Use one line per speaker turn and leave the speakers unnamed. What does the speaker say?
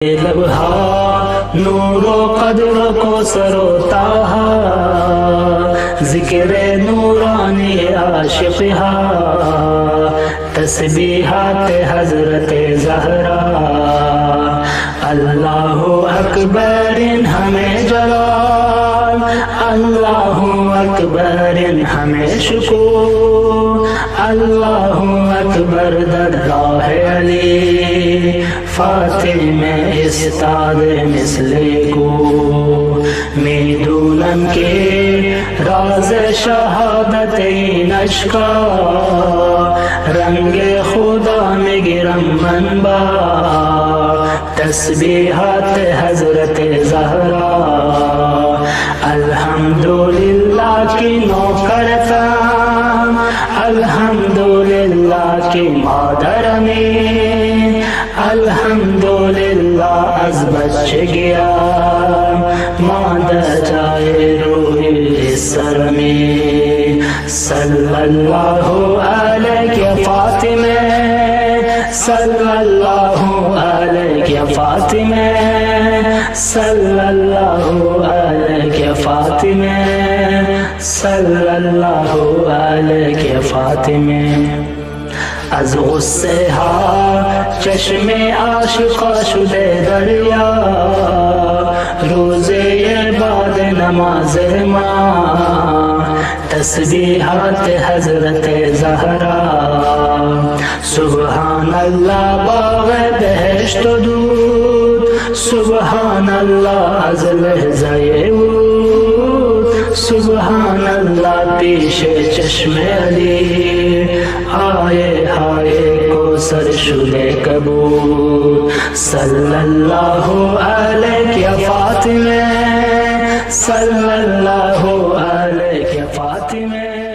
لبها نور و قدر کو سروتاها ذکر نورانی عاشقها تسبیحات حضرت زہرا اللہ اکبر ہمیں جلال اللہ اکبر ہمیں شکر اللہ اکبر در راہ علی فاطمہ استاد مثل کو میدونم کے راز شہادت نشکا رنگ خدا میں گرم منبع تسبیحات حضرت زہرا الحمدللہ کی نوکرتا الحمدللہ کی مادر میں الحمدللہ از بچ گیا مادر جائے روح سر میں صلی اللہ علیہ فاطمہ صلی اللہ علیہ فاطمہ صلی اللہ علیہ فاطمہ صلی اللہ علیہ فاطمہ از غصے ہا چشم عاشقہ شدے دریا روزے بعد نماز ماں تسبیحات حضرت زہرا سبحان اللہ باغ بہشت و دود سبحان اللہ از لحظہ ورود سبحان اللہ پیش چشم علی آئے ہائے کو سر شدے قبول صلی اللہ علیہ فاطمہ صلی اللہ علیہ فاطمہ